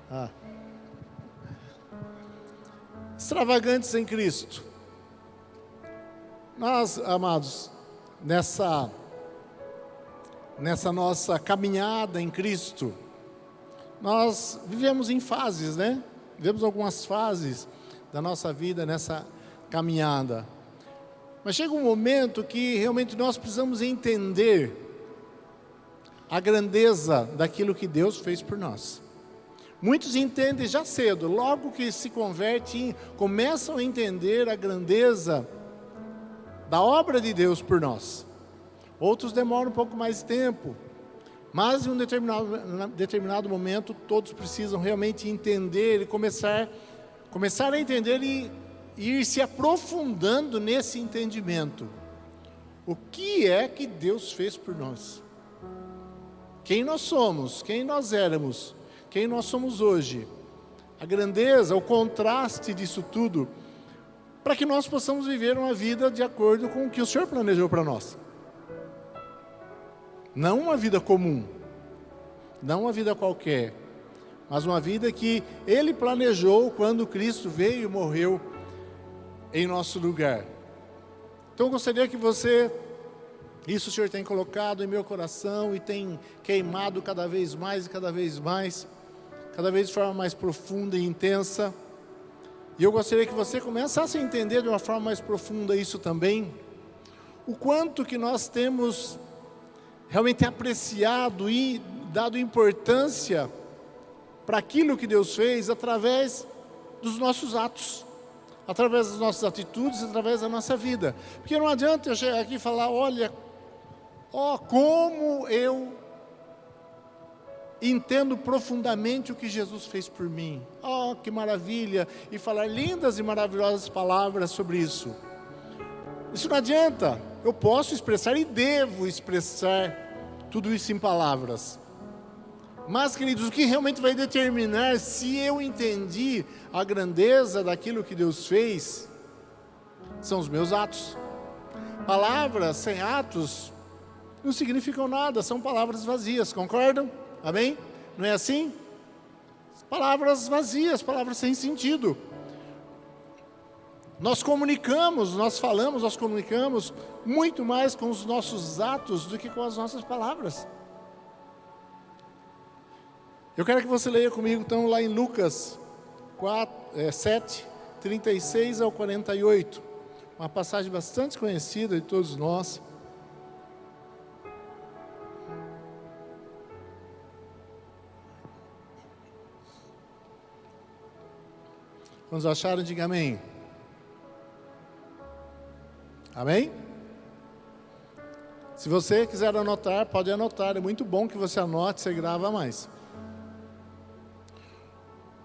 Ah. Extravagantes em Cristo. Nós, amados, nessa nossa caminhada em Cristo, nós vivemos em fases, né? Vivemos algumas fases da nossa vida nessa caminhada. Mas chega um momento que realmente nós precisamos entender a grandeza daquilo que Deus fez por nós. Muitos entendem já cedo, logo que se convertem, começam a entender a grandeza da obra de Deus por nós. Outros demoram um pouco mais de tempo, mas em um determinado momento, todos precisam realmente entender e começar a entender e ir se aprofundando nesse entendimento. O que é que Deus fez por nós? Quem nós somos, quem nós éramos, quem nós somos hoje, a grandeza, o contraste disso tudo, para que nós possamos viver uma vida de acordo com o que o Senhor planejou para nós. Não uma vida comum, não uma vida qualquer, mas uma vida que Ele planejou quando Cristo veio e morreu em nosso lugar. Então eu gostaria que você, isso o Senhor tem colocado em meu coração e tem queimado cada vez mais, cada vez de forma mais profunda e intensa. E eu gostaria que você começasse a entender de uma forma mais profunda isso também, o quanto que nós temos realmente apreciado e dado importância para aquilo que Deus fez através dos nossos atos, através das nossas atitudes, através da nossa vida. Porque não adianta eu chegar aqui e falar, olha, como eu entendo profundamente o que Jesus fez por mim. Que maravilha! E falar lindas e maravilhosas palavras sobre isso. Isso não adianta. Eu posso expressar e devo expressar tudo isso em palavras. Mas, queridos, o que realmente vai determinar se eu entendi a grandeza daquilo que Deus fez, são os meus atos. Palavras sem atos não significam nada, são palavras vazias, concordam? Amém? Não é assim? Palavras vazias, palavras sem sentido. Nós comunicamos, nós falamos, nós comunicamos muito mais com os nossos atos do que com as nossas palavras. Eu quero que você leia comigo então lá em Lucas 7, 36 ao 48. Uma passagem bastante conhecida de todos nós. Quando acharam, diga amém. Amém? Se você quiser anotar, pode anotar. É muito bom que você anote, você grava mais.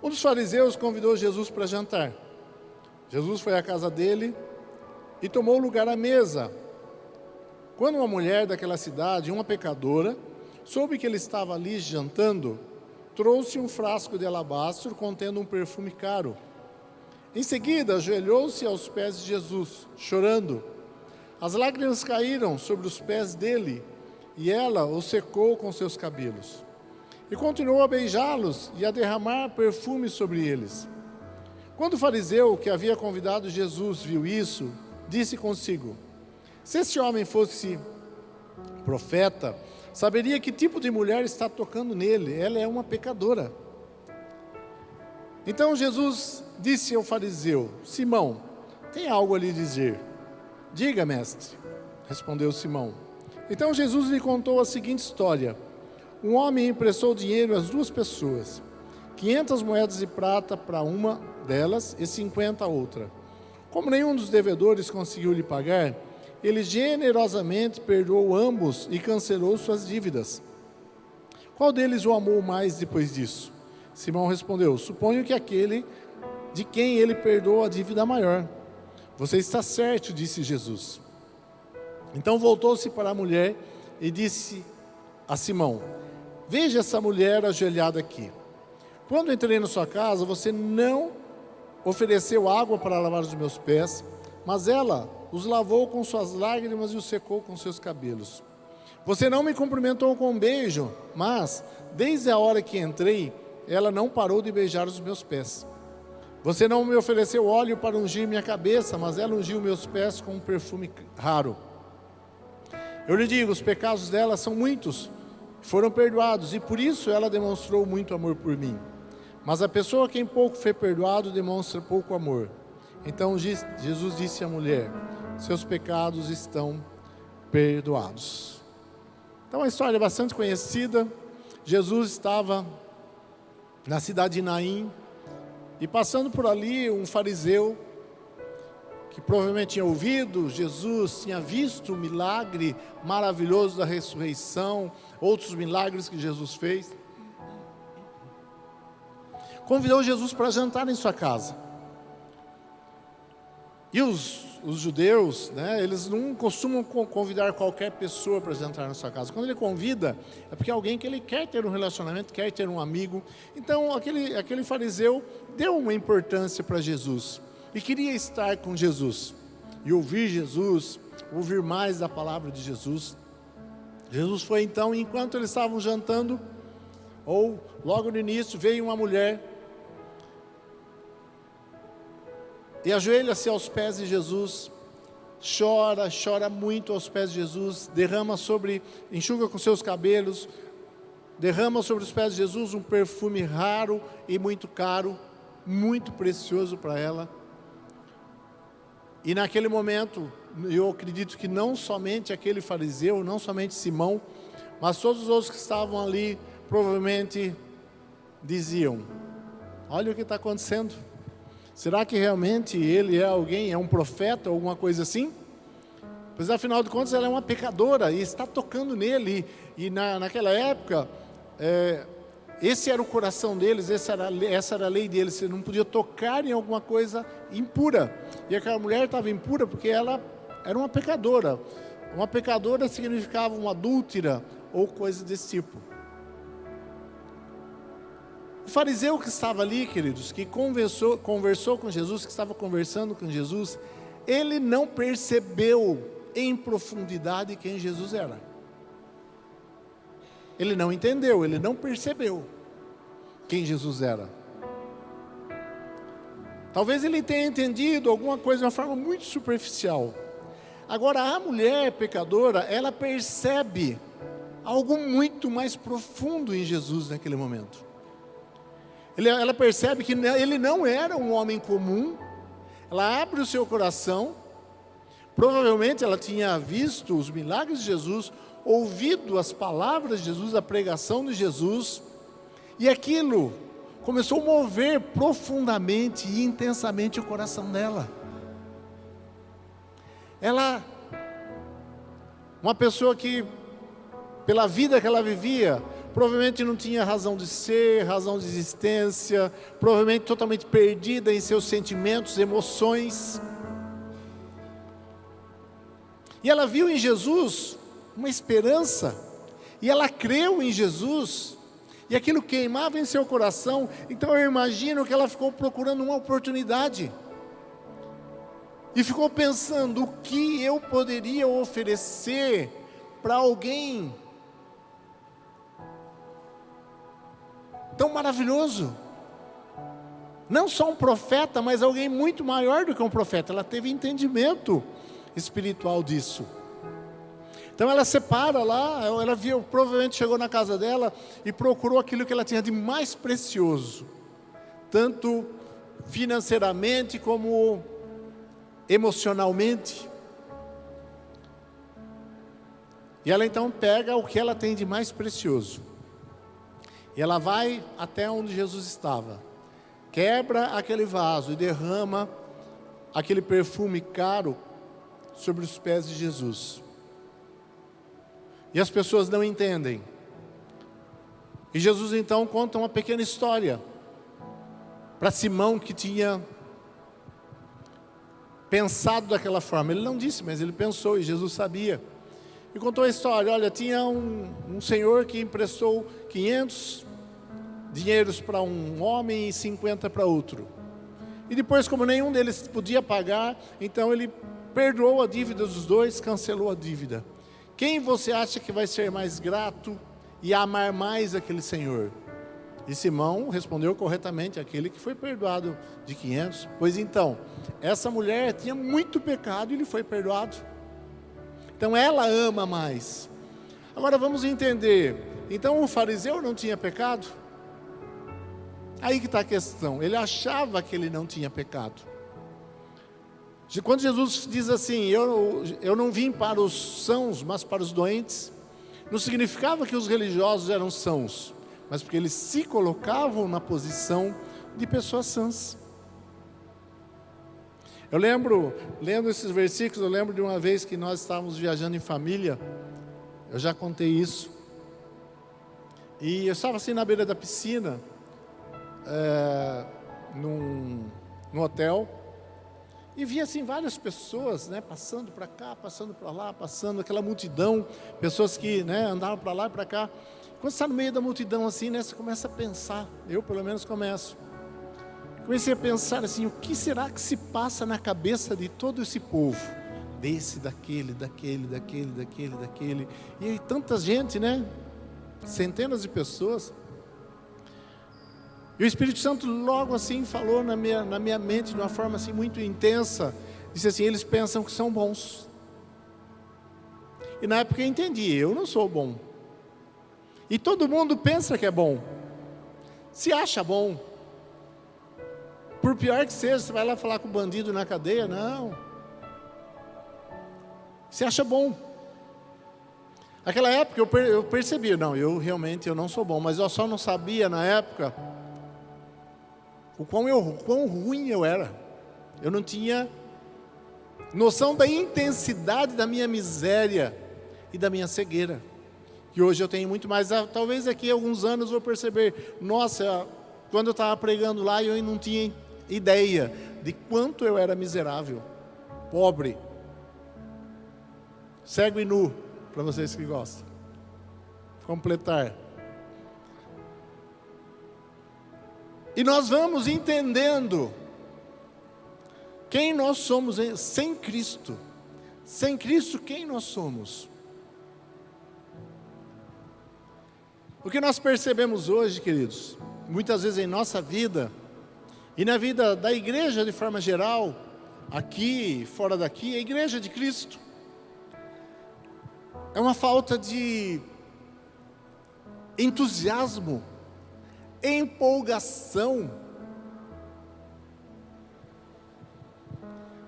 Um dos fariseus convidou Jesus para jantar. Jesus foi à casa dele e tomou lugar à mesa. Quando uma mulher daquela cidade, uma pecadora, soube que ele estava ali jantando, trouxe um frasco de alabastro contendo um perfume caro. Em seguida, ajoelhou-se aos pés de Jesus, chorando. As lágrimas caíram sobre os pés dele, e ela os secou com seus cabelos. E continuou a beijá-los e a derramar perfume sobre eles. Quando o fariseu que havia convidado Jesus viu isso, disse consigo: se esse homem fosse profeta, saberia que tipo de mulher está tocando nele. Ela é uma pecadora. Então Jesus disse ao fariseu: Simão, tem algo a lhe dizer? Diga, mestre, respondeu Simão. Então Jesus lhe contou a seguinte história. Um homem emprestou dinheiro às duas pessoas, 500 moedas de prata para uma delas e 50 a outra. Como nenhum dos devedores conseguiu lhe pagar, ele generosamente perdoou ambos e cancelou suas dívidas. Qual deles o amou mais depois disso? Simão respondeu: suponho que aquele de quem ele perdoou a dívida maior. Você está certo, disse Jesus. Então voltou-se para a mulher e disse a Simão: veja essa mulher ajoelhada aqui. Quando entrei na sua casa, você não ofereceu água para lavar os meus pés, mas ela os lavou com suas lágrimas e os secou com seus cabelos. Você não me cumprimentou com um beijo, mas, desde a hora que entrei, ela não parou de beijar os meus pés. Você não me ofereceu óleo para ungir minha cabeça, mas ela ungiu meus pés com um perfume raro. Eu lhe digo, os pecados dela são muitos, foram perdoados, e por isso ela demonstrou muito amor por mim. Mas a pessoa a quem pouco foi perdoado demonstra pouco amor. Então Jesus disse à mulher: seus pecados estão perdoados. Então, uma história bastante conhecida. Jesus estava na cidade de Naim, e passando por ali, um fariseu, que provavelmente tinha ouvido Jesus, tinha visto o milagre maravilhoso da ressurreição, outros milagres que Jesus fez, convidou Jesus para jantar em sua casa. E os judeus, né, eles não costumam convidar qualquer pessoa para jantar na sua casa. Quando ele convida, é porque é alguém que ele quer ter um relacionamento, quer ter um amigo. Então, aquele fariseu deu uma importância para Jesus e queria estar com Jesus e ouvir Jesus, ouvir mais da palavra de Jesus. Jesus foi então, enquanto eles estavam jantando, ou logo no início, veio uma mulher e ajoelha-se aos pés de Jesus, chora muito aos pés de Jesus, enxuga com seus cabelos, derrama sobre os pés de Jesus um perfume raro e muito caro, muito precioso para ela. E naquele momento, eu acredito que não somente aquele fariseu, não somente Simão, mas todos os outros que estavam ali, provavelmente diziam: olha o que está acontecendo. Será que realmente ele é alguém, é um profeta, alguma coisa assim? Pois afinal de contas ela é uma pecadora e está tocando nele. E naquela época, esse era o coração deles, essa era a lei deles. Você não podia tocar em alguma coisa impura. E aquela mulher estava impura porque ela era uma pecadora. Uma pecadora significava uma adúltera ou coisa desse tipo. O fariseu que estava ali, queridos, que conversou com Jesus, que estava conversando com Jesus, ele não percebeu em profundidade quem Jesus era. Ele não entendeu, ele não percebeu quem Jesus era. Talvez ele tenha entendido alguma coisa de uma forma muito superficial. Agora, a mulher pecadora, ela percebe algo muito mais profundo em Jesus naquele momento. Ela percebe que ele não era um homem comum. Ela abre o seu coração. Provavelmente ela tinha visto os milagres de Jesus, ouvido as palavras de Jesus, a pregação de Jesus, e aquilo começou a mover profundamente e intensamente o coração dela. Ela, uma pessoa que, pela vida que ela vivia, provavelmente não tinha razão de ser, razão de existência, provavelmente totalmente perdida em seus sentimentos, emoções. E ela viu em Jesus uma esperança, e ela creu em Jesus, e aquilo queimava em seu coração. Então eu imagino que ela ficou procurando uma oportunidade, e ficou pensando: o que eu poderia oferecer para alguém tão maravilhoso? Não só um profeta, mas alguém muito maior do que um profeta. Ela teve entendimento espiritual disso. Então ela separa lá, ela viu, provavelmente chegou na casa dela e procurou aquilo que ela tinha de mais precioso, tanto financeiramente como emocionalmente. E ela então pega o que ela tem de mais precioso, e ela vai até onde Jesus estava, quebra aquele vaso e derrama aquele perfume caro sobre os pés de Jesus. E as pessoas não entendem. E Jesus então conta uma pequena história para Simão, que tinha pensado daquela forma. Ele não disse, mas ele pensou, e Jesus sabia. E contou a história: olha, tinha um senhor que emprestou 500 dinheiros para um homem e 50 para outro. E depois, como nenhum deles podia pagar, então ele perdoou a dívida dos dois, cancelou a dívida. Quem você acha que vai ser mais grato e amar mais aquele senhor? E Simão respondeu corretamente: aquele que foi perdoado de 500. Pois então, essa mulher tinha muito pecado e lhe foi perdoado. Então ela ama mais. Agora vamos entender. Então o fariseu não tinha pecado? Aí que está a questão. Ele achava que ele não tinha pecado. Quando Jesus diz assim: eu não vim para os sãos, mas para os doentes, não significava que os religiosos eram sãos, mas porque eles se colocavam na posição de pessoas sãs. Eu lembro, lendo esses versículos, eu lembro de uma vez que nós estávamos viajando em família. Eu já contei isso. E eu estava assim na beira da piscina, num hotel, e vi assim várias pessoas, né, passando para cá, passando para lá, passando aquela multidão, pessoas que, né, andavam para lá e para cá. Quando você está no meio da multidão assim, né, você começa a pensar, eu pelo menos comecei a pensar assim: o que será que se passa na cabeça de todo esse povo? Desse, daquele, e aí tanta gente, né, centenas de pessoas. E o Espírito Santo logo assim falou na minha mente de uma forma assim muito intensa. Disse assim: eles pensam que são bons. E na época eu entendi: eu não sou bom. E todo mundo pensa que é bom, se acha bom. Por pior que seja, você vai lá falar com o bandido na cadeia, não, se acha bom. Naquela época eu percebi: não, eu realmente não sou bom. Mas eu só não sabia na época o quão ruim eu era. Eu não tinha noção da intensidade da minha miséria e da minha cegueira, que hoje eu tenho muito mais. Talvez daqui a alguns anos eu vou perceber: nossa, quando eu estava pregando lá, eu não tinha ideia de quanto eu era miserável, pobre, cego e nu, para vocês que gostam. Completar. E nós vamos entendendo quem nós somos sem Cristo. Sem Cristo, quem nós somos? O que nós percebemos hoje, queridos, muitas vezes em nossa vida, e na vida da igreja de forma geral, aqui, fora daqui, a igreja de Cristo, é uma falta de entusiasmo, empolgação,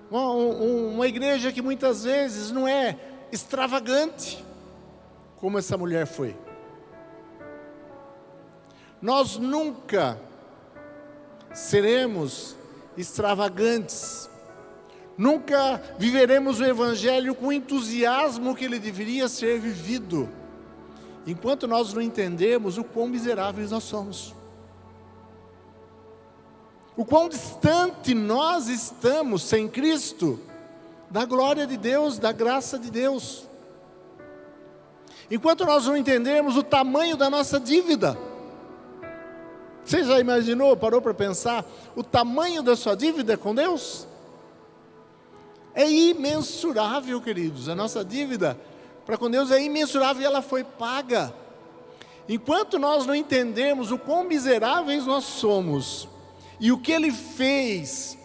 uma igreja que muitas vezes não é extravagante, como essa mulher foi. Nós nunca seremos extravagantes, nunca viveremos o Evangelho com o entusiasmo que ele deveria ser vivido, enquanto nós não entendemos o quão miseráveis nós somos, o quão distante nós estamos sem Cristo, da glória de Deus, da graça de Deus. Enquanto nós não entendermos o tamanho da nossa dívida. Você já imaginou, parou para pensar o tamanho da sua dívida com Deus? É imensurável, queridos. A nossa dívida para com Deus é imensurável e ela foi paga. Enquanto nós não entendermos o quão miseráveis nós somos e o que Ele fez,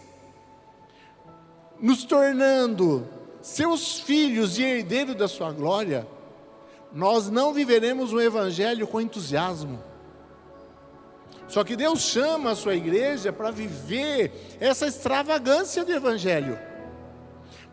nos tornando seus filhos e herdeiros da sua glória, nós não viveremos o Evangelho com entusiasmo. Só que Deus chama a sua igreja para viver essa extravagância do Evangelho.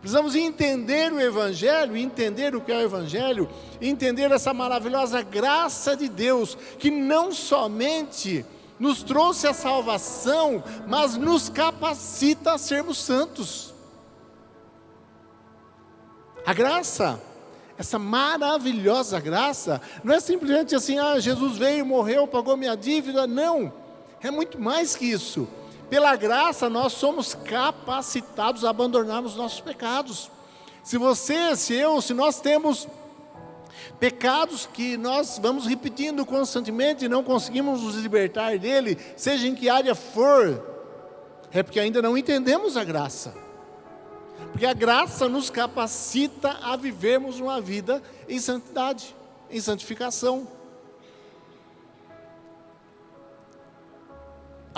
Precisamos entender o Evangelho, entender o que é o Evangelho, entender essa maravilhosa graça de Deus, que não somente nos trouxe a salvação, mas nos capacita a sermos santos. A graça, essa maravilhosa graça, não é simplesmente assim: Jesus veio, morreu, pagou minha dívida. Não, é muito mais que isso. Pela graça nós somos capacitados a abandonarmos nossos pecados. Se nós temos pecados que nós vamos repetindo constantemente e não conseguimos nos libertar dele, seja em que área for, é porque ainda não entendemos a graça. Porque a graça nos capacita a vivermos uma vida em santidade, em santificação.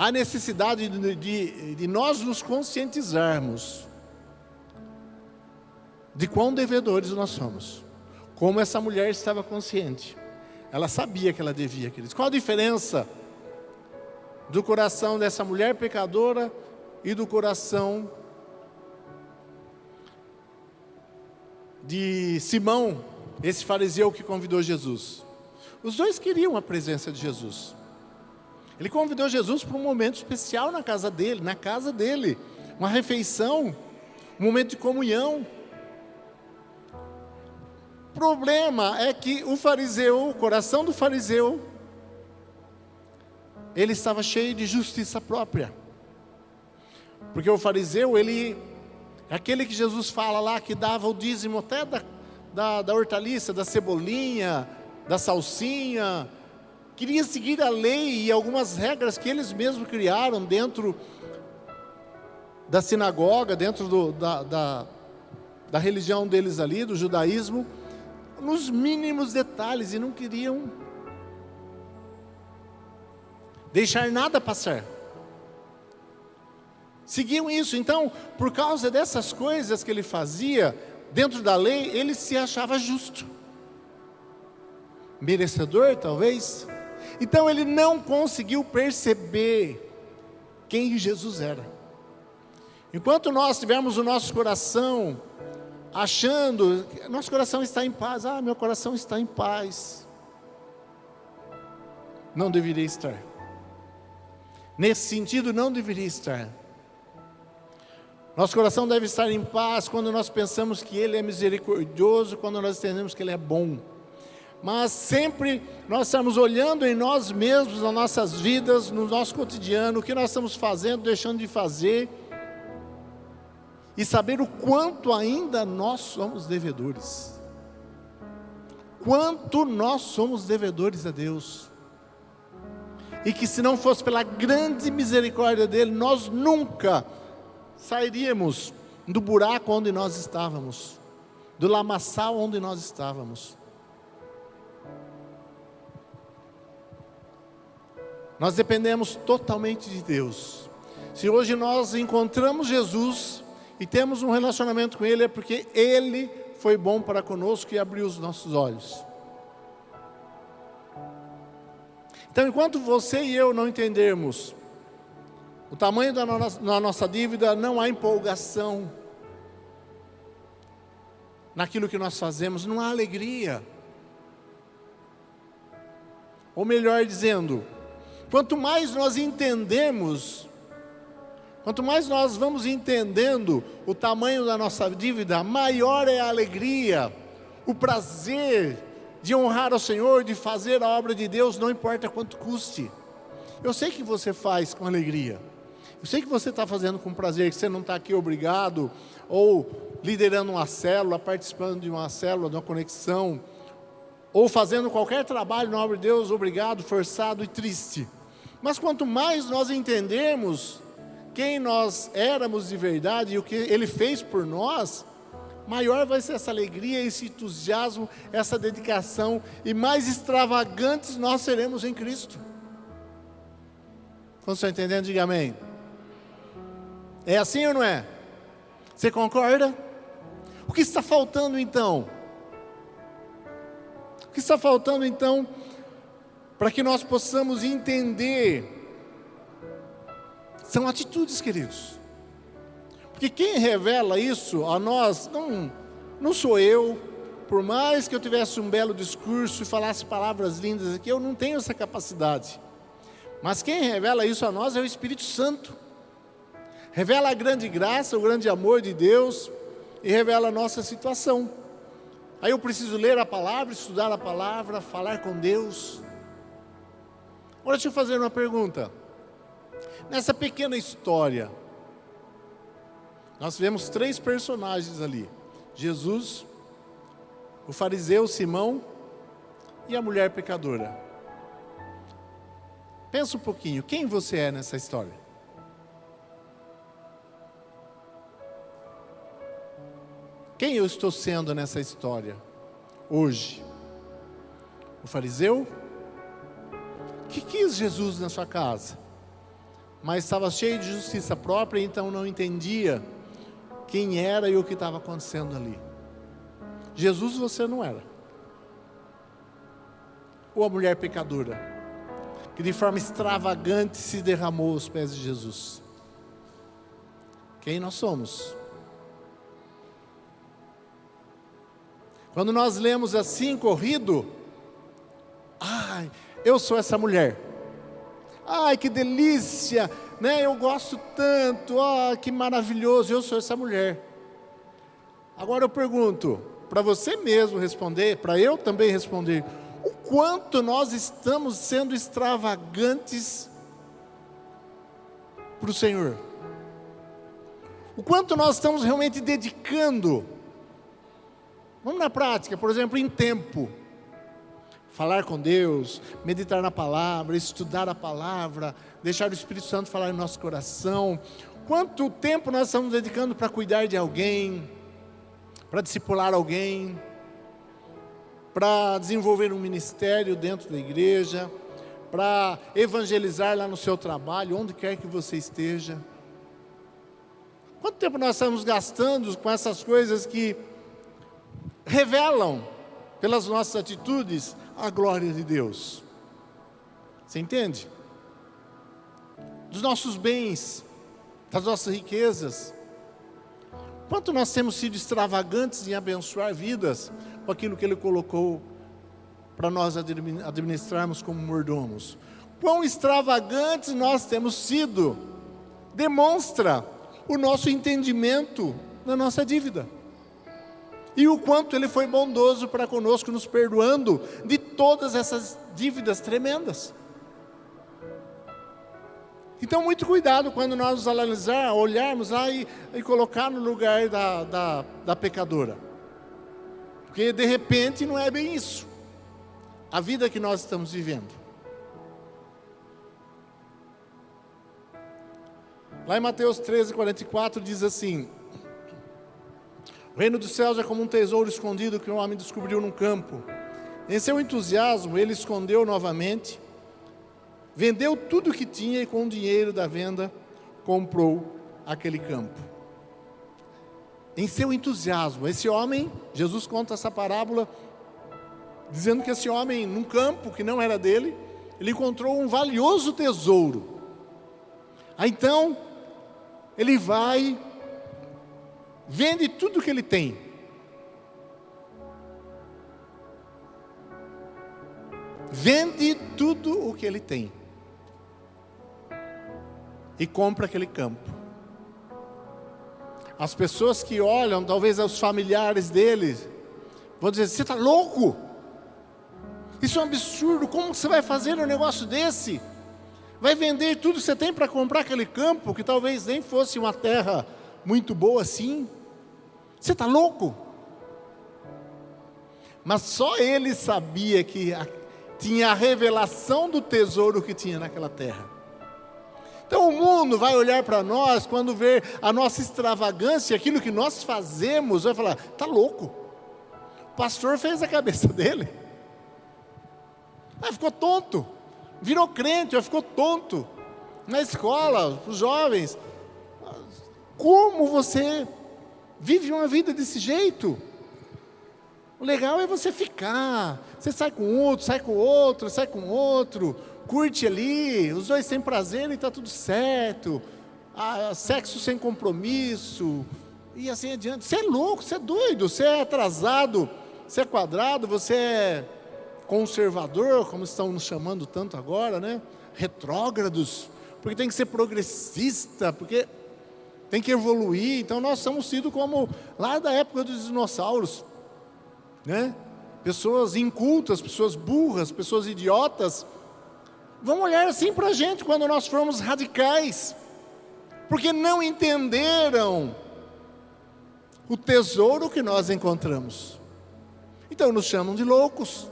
há necessidade de nós nos conscientizarmos de quão devedores nós somos. Como essa mulher estava consciente. Ela sabia que ela devia, queridos. Qual a diferença do coração dessa mulher pecadora e do coração de Simão, esse fariseu que convidou Jesus? Os dois queriam a presença de Jesus. Ele convidou Jesus para um momento especial na casa dele, uma refeição, um momento de comunhão. O problema é que o coração do fariseu, ele estava cheio de justiça própria. Porque o fariseu, ele é aquele que Jesus fala lá, que dava o dízimo até da hortaliça, da cebolinha, da salsinha. Queria seguir a lei e algumas regras que eles mesmos criaram dentro da sinagoga, dentro da religião deles ali, do judaísmo, nos mínimos detalhes, e não queriam deixar nada passar. Seguiam isso. Então, por causa dessas coisas que ele fazia dentro da lei, ele se achava justo, merecedor talvez. Então ele não conseguiu perceber quem Jesus era. Enquanto nós tivermos o nosso coração achando, nosso coração está em paz, meu coração está em paz, não deveria estar. Nesse sentido, não deveria estar. Nosso coração deve estar em paz quando nós pensamos que Ele é misericordioso, quando nós entendemos que Ele é bom. Mas sempre nós estamos olhando em nós mesmos, nas nossas vidas, no nosso cotidiano, o que nós estamos fazendo, deixando de fazer, e saber o quanto ainda nós somos devedores. Quanto nós somos devedores a Deus. E que se não fosse pela grande misericórdia dEle, nós nunca sairíamos do buraco onde nós estávamos, do lamaçal onde nós estávamos. Nós dependemos totalmente de Deus. Se hoje nós encontramos Jesus e temos um relacionamento com Ele, é porque Ele foi bom para conosco e abriu os nossos olhos. Então, enquanto você e eu não entendermos o tamanho da nossa dívida, não há empolgação naquilo que nós fazemos, não há alegria. Ou melhor dizendo, quanto mais nós entendemos, quanto mais nós vamos entendendo o tamanho da nossa dívida, maior é a alegria, o prazer de honrar ao Senhor, de fazer a obra de Deus, não importa quanto custe. Eu sei que você faz com alegria, eu sei que você está fazendo com prazer, que você não está aqui obrigado, ou liderando uma célula, participando de uma célula, de uma conexão, ou fazendo qualquer trabalho na obra de Deus, obrigado, forçado e triste. Mas quanto mais nós entendermos quem nós éramos de verdade e o que Ele fez por nós, maior vai ser essa alegria, esse entusiasmo, essa dedicação, e mais extravagantes nós seremos em Cristo. Quando você está entendendo, diga amém. É assim ou não é? Você concorda? O que está faltando então? O que está faltando então para que nós possamos entender? São atitudes, queridos. Porque quem revela isso a nós, não sou eu. Por mais que eu tivesse um belo discurso e falasse palavras lindas aqui, eu não tenho essa capacidade. Mas quem revela isso a nós é o Espírito Santo. Revela a grande graça, o grande amor de Deus, e revela a nossa situação. Aí eu preciso ler a palavra, estudar a palavra, falar com Deus. Agora deixa eu fazer uma pergunta. Nessa pequena história, nós vemos 3 personagens ali: Jesus, o fariseu Simão e a mulher pecadora. Pensa um pouquinho, quem você é nessa história? Quem eu estou sendo nessa história hoje? O fariseu? O que quis Jesus na sua casa? mas estava cheio de justiça própria, então não entendia quem era e o que estava acontecendo ali. Jesus você não era. Ou a mulher pecadora, que de forma extravagante se derramou aos pés de Jesus. Quem nós somos? Quando nós lemos assim, corrido, ai, eu sou essa mulher. Ai, que delícia, né? Eu gosto tanto, que maravilhoso, eu sou essa mulher. Agora eu pergunto, para você mesmo responder, para eu também responder, o quanto nós estamos sendo extravagantes para o Senhor? O quanto nós estamos realmente dedicando? Vamos na prática, por exemplo, em tempo. Falar com Deus, meditar na palavra, estudar a palavra, deixar o Espírito Santo falar em nosso coração. Quanto tempo nós estamos dedicando para cuidar de alguém, para discipular alguém, para desenvolver um ministério dentro da igreja, para evangelizar lá no seu trabalho, onde quer que você esteja. Quanto tempo nós estamos gastando com essas coisas que revelam, pelas nossas atitudes, a glória de Deus? Você entende? Dos nossos bens, das nossas riquezas. Quanto nós temos sido extravagantes em abençoar vidas com aquilo que Ele colocou para nós administrarmos como mordomos. Quão extravagantes nós temos sido, demonstra o nosso entendimento da nossa dívida. E o quanto Ele foi bondoso para conosco, nos perdoando de todas essas dívidas tremendas. Então, muito cuidado quando nós nos analisar, olharmos lá e colocar no lugar da pecadora. Porque, de repente, não é bem isso. A vida que nós estamos vivendo. Lá em Mateus 13:44 diz assim: o reino dos céus é como um tesouro escondido que um homem descobriu num campo. Em seu entusiasmo, ele escondeu novamente, vendeu tudo o que tinha e com o dinheiro da venda comprou aquele campo. Em seu entusiasmo, esse homem, Jesus conta essa parábola, dizendo que esse homem, num campo que não era dele, ele encontrou um valioso tesouro. Aí então, ele vai, vende tudo que ele tem. Vende tudo o que ele tem. E compra aquele campo. As pessoas que olham, talvez os familiares dele, vão dizer: você está louco? Isso é um absurdo, como você vai fazer um negócio desse? Vai vender tudo que você tem para comprar aquele campo, que talvez nem fosse uma terra muito boa assim? Você está louco? Mas só ele sabia que tinha a revelação do tesouro que tinha naquela terra. Então o mundo vai olhar para nós, quando ver a nossa extravagância, aquilo que nós fazemos, vai falar: está louco? O pastor fez a cabeça dele. Ficou tonto. Virou crente, ficou tonto. Na escola, os jovens. Como você vive uma vida desse jeito? O legal é você ficar. Você sai com outro, sai com outro, sai com outro. Curte ali, os dois têm prazer e está tudo certo. Sexo sem compromisso. E assim adiante. Você é louco, você é doido, você é atrasado, você é quadrado, você é conservador, como estão nos chamando tanto agora, né? Retrógrados, porque tem que ser progressista, porque tem que evoluir. Então nós somos tidos como lá da época dos dinossauros, né? Pessoas incultas, pessoas burras, pessoas idiotas, vão olhar assim para a gente quando nós formos radicais, porque não entenderam o tesouro que nós encontramos. Então nos chamam de loucos.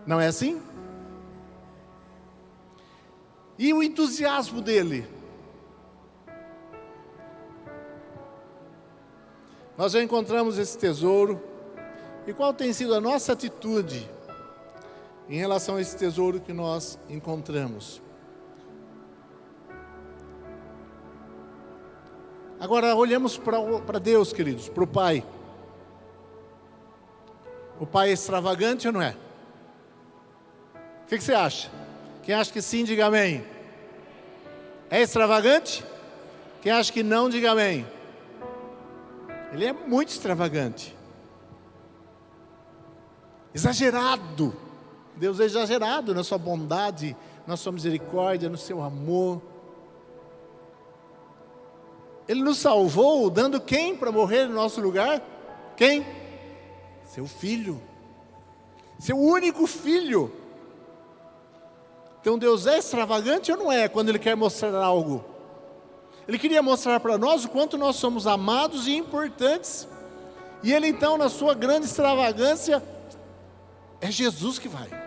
Não é assim? E o entusiasmo dele? Nós já encontramos esse tesouro. E qual tem sido a nossa atitude em relação a esse tesouro que nós encontramos. Agora olhamos para Deus, queridos, para o Pai. O Pai é extravagante ou não é? O que você acha? Quem acha que sim, diga amém. É extravagante? Quem acha que não, diga amém. Ele é muito extravagante. Exagerado. Deus é exagerado na sua bondade, na sua misericórdia, no seu amor. Ele nos salvou, dando quem para morrer no nosso lugar? Quem? Seu filho. Seu único filho. Então Deus é extravagante ou não é, quando Ele quer mostrar algo? Ele queria mostrar para nós o quanto nós somos amados e importantes. E Ele então, na sua grande extravagância, é Jesus que vai.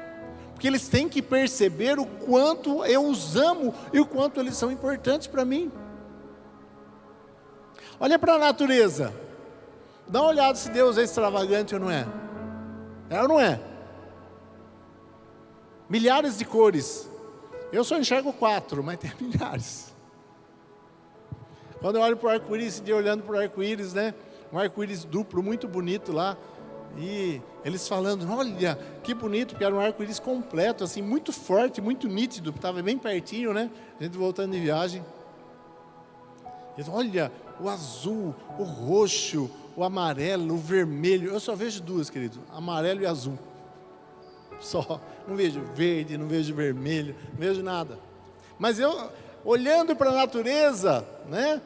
Porque eles têm que perceber o quanto eu os amo e o quanto eles são importantes para mim. Olha para a natureza. Dá uma olhada se Deus é extravagante ou não é. É ou não é? Milhares de cores. Eu só enxergo 4, mas tem milhares. Quando eu olho para o arco-íris, esse dia olhando para o arco-íris, né? Um arco-íris duplo, muito bonito lá. E eles falando, olha, que bonito, porque era um arco-íris completo, assim, muito forte, muito nítido. Estava bem pertinho, né? A gente voltando de viagem. Eles, olha, o azul, o roxo, o amarelo, o vermelho. Eu só vejo 2, querido, amarelo e azul. Só, não vejo verde, não vejo vermelho, não vejo nada. Mas eu, olhando para a natureza, né,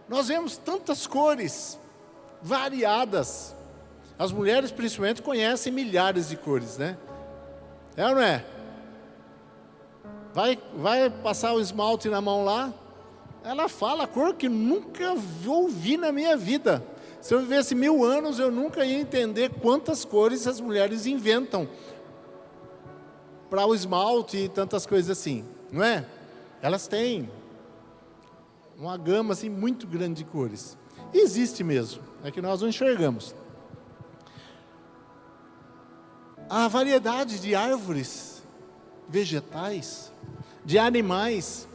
nós vemos tantas cores, variadas. As mulheres principalmente conhecem milhares de cores, né? É ou não é? Vai passar o esmalte na mão lá, ela fala a cor que nunca ouvi na minha vida. Se eu vivesse 1000 anos, eu nunca ia entender quantas cores as mulheres inventam para o esmalte e tantas coisas assim, não é? Elas têm uma gama assim muito grande de cores. E existe mesmo, é que nós não enxergamos. A variedade de árvores, vegetais, de animais.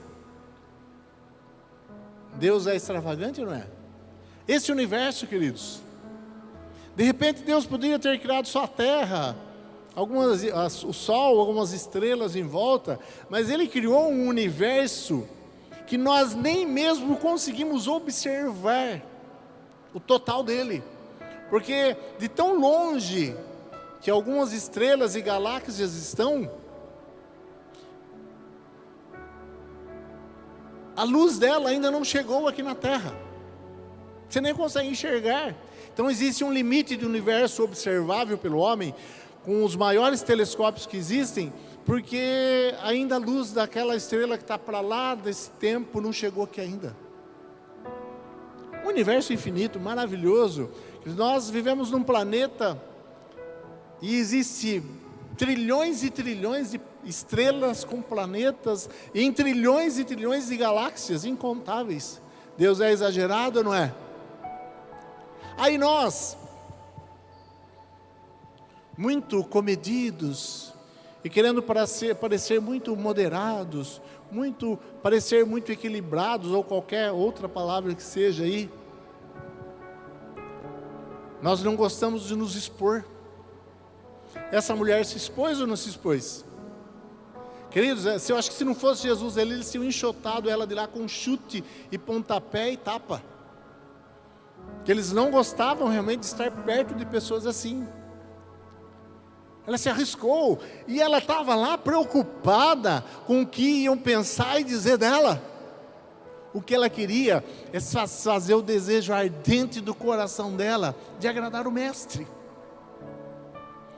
Deus é extravagante ou não é? Esse universo, queridos. De repente Deus poderia ter criado só a terra, o sol, algumas estrelas em volta, mas Ele criou um universo que nós nem mesmo conseguimos observar o total dele, porque de tão longe que algumas estrelas e galáxias estão, a luz dela ainda não chegou aqui na Terra, você nem consegue enxergar. Então existe um limite de universo observável pelo homem, com os maiores telescópios que existem, porque ainda a luz daquela estrela que está para lá desse tempo não chegou aqui ainda. Um universo infinito, maravilhoso. Nós vivemos num planeta e existe trilhões e trilhões de estrelas com planetas, e em trilhões e trilhões de galáxias incontáveis. Deus é exagerado ou não é? Aí nós, muito comedidos, e querendo parecer muito moderados, parecer muito equilibrados, ou qualquer outra palavra que seja aí, nós não gostamos de nos expor. Essa mulher se expôs ou não se expôs? Queridos, eu acho que se não fosse Jesus, eles tinham enxotado ela de lá com chute e pontapé e tapa. Que eles não gostavam realmente de estar perto de pessoas assim. Ela se arriscou, e ela estava lá preocupada com o que iam pensar e dizer dela. O que ela queria é fazer o desejo ardente do coração dela, de agradar o mestre.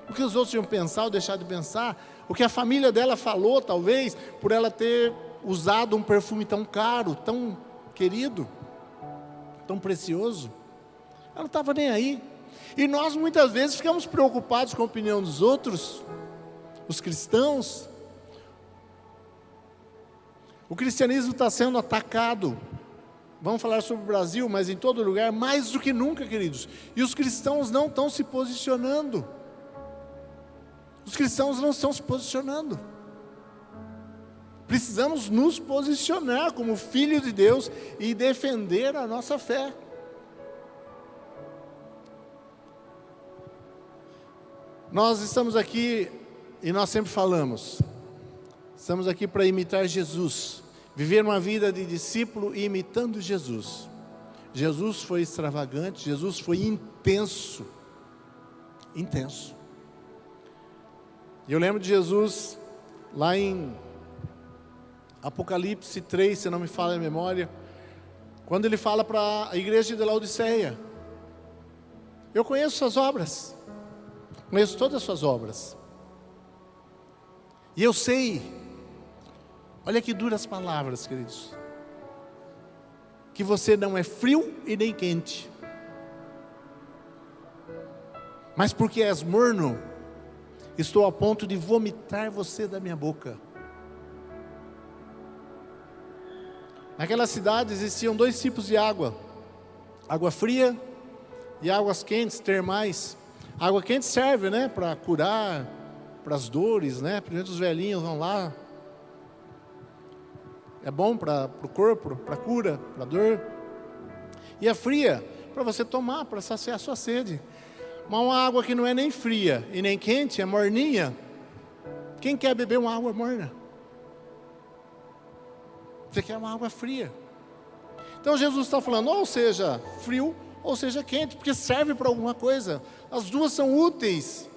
O que os outros iam pensar ou deixar de pensar, o que a família dela falou talvez, por ela ter usado um perfume tão caro, tão querido, tão precioso. Ela não estava nem aí. E nós muitas vezes ficamos preocupados com a opinião dos outros, os cristãos. O cristianismo está sendo atacado. Vamos falar sobre o Brasil, mas em todo lugar, mais do que nunca, queridos. E os cristãos não estão se posicionando. Os cristãos não estão se posicionando. Precisamos nos posicionar como filhos de Deus e defender a nossa fé. Nós estamos aqui e nós sempre falamos, estamos aqui para imitar Jesus, viver uma vida de discípulo imitando Jesus. Jesus foi extravagante, Jesus foi intenso. Intenso. E eu lembro de Jesus lá em Apocalipse 3, se não me falha a memória, quando ele fala para a igreja de Laodiceia: eu conheço suas obras, conheço todas as suas obras, e eu sei, olha que duras palavras, queridos, que você não é frio e nem quente, mas porque és morno, estou a ponto de vomitar você da minha boca. Naquela cidade existiam dois tipos de água: água fria e águas quentes, termais. A água quente serve, né, para curar, para as dores, né, principalmente os velhinhos vão lá. É bom para o corpo, para a cura, para a dor. E a fria, para você tomar, para saciar a sua sede. Mas uma água que não é nem fria e nem quente, é morninha. Quem quer beber uma água morna? Você quer uma água fria. Então Jesus está falando, ou seja frio, ou seja quente, porque serve para alguma coisa. As duas são úteis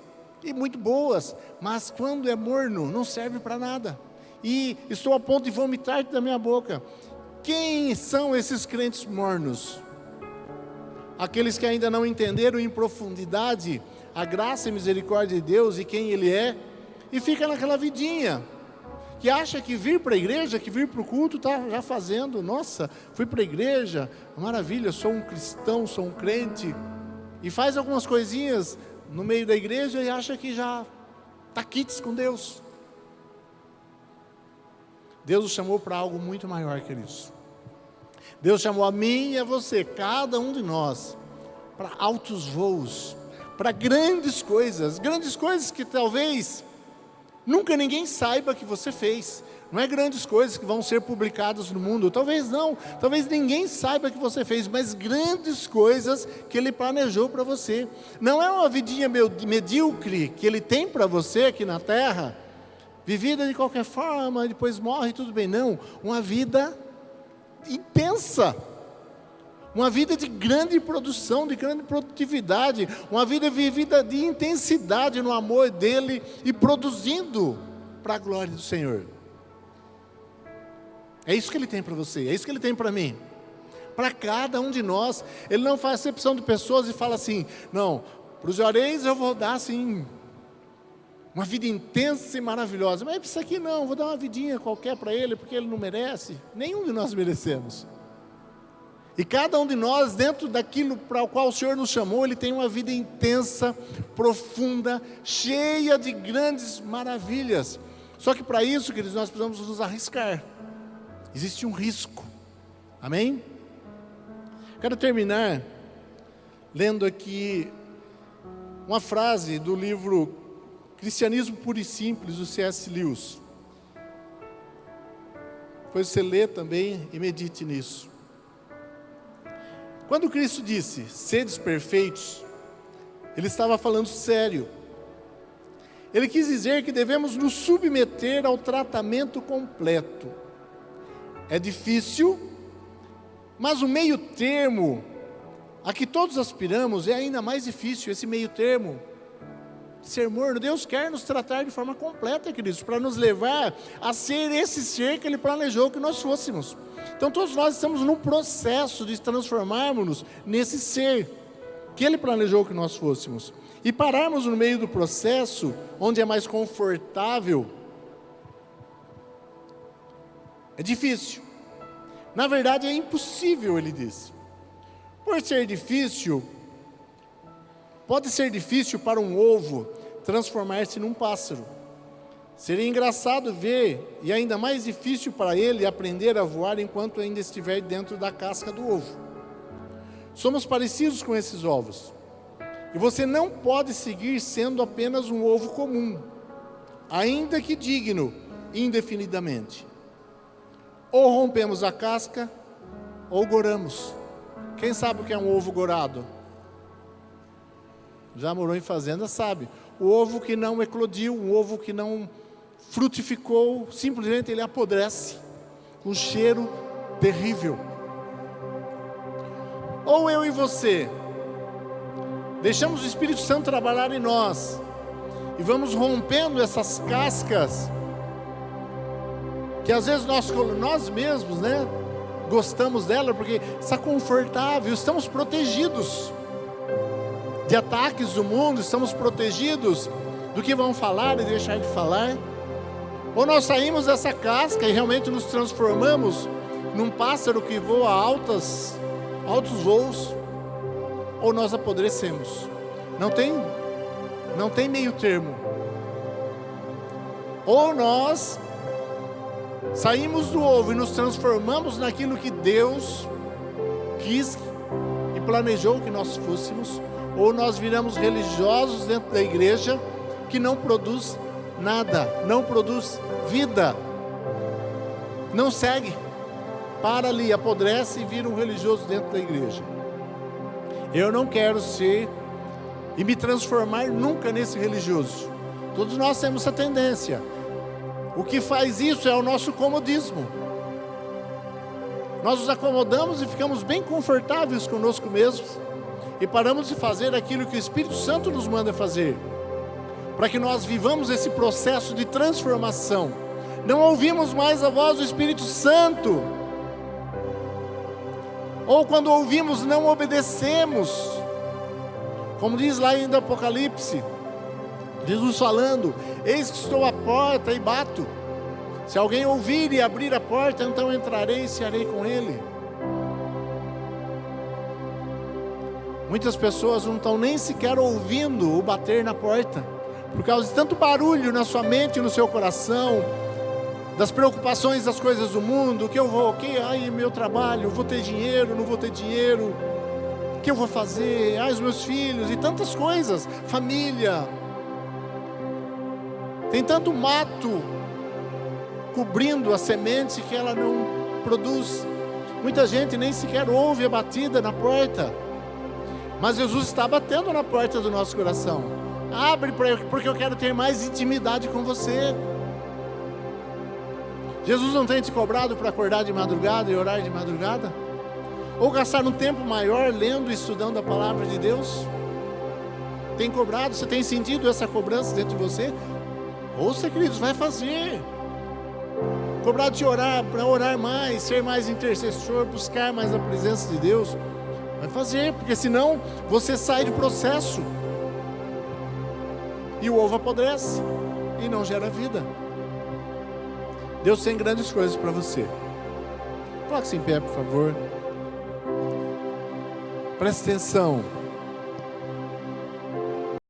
e muito boas, mas quando é morno, não serve para nada. E estou a ponto de vomitar da minha boca. Quem são esses crentes mornos? Aqueles que ainda não entenderam em profundidade a graça e misericórdia de Deus e quem Ele é, e fica naquela vidinha, que acha que vir para a igreja, que vir para o culto, está já fazendo, nossa, fui para a igreja, maravilha, sou um cristão, sou um crente, e faz algumas coisinhas no meio da igreja e acha que já está quites com Deus. Deus nos chamou para algo muito maior, queridos. Deus chamou a mim e a você, cada um de nós, para altos voos, para grandes coisas que talvez nunca ninguém saiba que você fez. Não é grandes coisas que vão ser publicadas no mundo, talvez não, talvez ninguém saiba que você fez, mas grandes coisas que Ele planejou para você. Não é uma vidinha medíocre que Ele tem para você aqui na terra, vivida de qualquer forma, depois morre, tudo bem, não. Uma vida intensa, uma vida de grande produção, de grande produtividade, uma vida vivida de intensidade no amor dEle e produzindo para a glória do Senhor. É isso que Ele tem para você, é isso que Ele tem para mim, para cada um de nós. Ele não faz acepção de pessoas e fala assim, não, para os Juarez eu vou dar assim uma vida intensa e maravilhosa, mas isso aqui não, vou dar uma vidinha qualquer para ele, porque ele não merece. Nenhum de nós merecemos. E cada um de nós, dentro daquilo para o qual o Senhor nos chamou, Ele tem uma vida intensa, profunda, cheia de grandes maravilhas. Só que para isso, queridos, nós precisamos nos arriscar. Existe um risco. Amém? Quero terminar lendo aqui uma frase do livro Cristianismo Puro e Simples, do C.S. Lewis. Depois você lê também e medite nisso. Quando Cristo disse, sedes perfeitos, Ele estava falando sério. Ele quis dizer que devemos nos submeter ao tratamento completo. É difícil, mas o meio termo, a que todos aspiramos, é ainda mais difícil, esse meio termo. Ser morno, Deus quer nos tratar de forma completa, queridos, para nos levar a ser esse ser que Ele planejou que nós fôssemos. Então todos nós estamos num processo de transformarmos-nos nesse ser que Ele planejou que nós fôssemos. E pararmos no meio do processo, onde é mais confortável, é difícil. Na verdade é impossível, Ele disse. Por ser difícil, pode ser difícil para um ovo transformar-se num pássaro. Seria engraçado ver, e ainda mais difícil para ele aprender a voar enquanto ainda estiver dentro da casca do ovo. Somos parecidos com esses ovos. E você não pode seguir sendo apenas um ovo comum. ainda que digno, indefinidamente. Ou rompemos a casca, ou goramos. Quem sabe o que é um ovo gorado? Já morou em fazenda, sabe. O ovo que não eclodiu, um ovo que não frutificou, simplesmente ele apodrece, com um cheiro terrível. Ou eu e você, deixamos o Espírito Santo trabalhar em nós, e vamos rompendo essas cascas, que às vezes nós mesmos, né, gostamos dela, porque está confortável, estamos protegidos de ataques do mundo, estamos protegidos do que vão falar e deixar de falar. Ou nós saímos dessa casca e realmente nos transformamos num pássaro que voa altos voos, ou nós apodrecemos. Não tem meio termo. Ou nós saímos do ovo e nos transformamos naquilo que Deus quis e planejou que nós fôssemos, ou nós viramos religiosos dentro da igreja que não produz nada, não produz vida, não segue, para ali, apodrece e vira um religioso dentro da igreja. Eu não quero ser e me transformar nunca nesse religioso. Todos nós temos essa tendência. O que faz isso é o nosso comodismo. Nós nos acomodamos e ficamos bem confortáveis conosco mesmos e paramos de fazer aquilo que o Espírito Santo nos manda fazer, para que nós vivamos esse processo de transformação. Não ouvimos mais a voz do Espírito Santo, ou quando ouvimos não obedecemos, como diz lá em Apocalipse, Jesus falando: eis que estou à porta e bato, se alguém ouvir e abrir a porta, então entrarei e cearei com ele. Muitas pessoas não estão nem sequer ouvindo o bater na porta, por causa de tanto barulho na sua mente e no seu coração, das preocupações das coisas do mundo, meu trabalho, vou ter dinheiro, não vou ter dinheiro, o que eu vou fazer, os meus filhos, e tantas coisas, família. Tem tanto mato cobrindo a semente que ela não produz. Muita gente nem sequer ouve a batida na porta, mas Jesus está batendo na porta do nosso coração. Abre, porque eu quero ter mais intimidade com você. Jesus não tem te cobrado para acordar de madrugada e orar de madrugada? Ou gastar um tempo maior lendo e estudando a palavra de Deus? Tem cobrado? Você tem sentido essa cobrança dentro de você? Ouça, queridos, vai fazer. Cobrado de orar, para orar mais, ser mais intercessor, buscar mais a presença de Deus. Vai fazer, porque senão você sai do processo e o ovo apodrece e não gera vida. Deus tem grandes coisas para você. Coloque-se em pé, por favor. Preste atenção.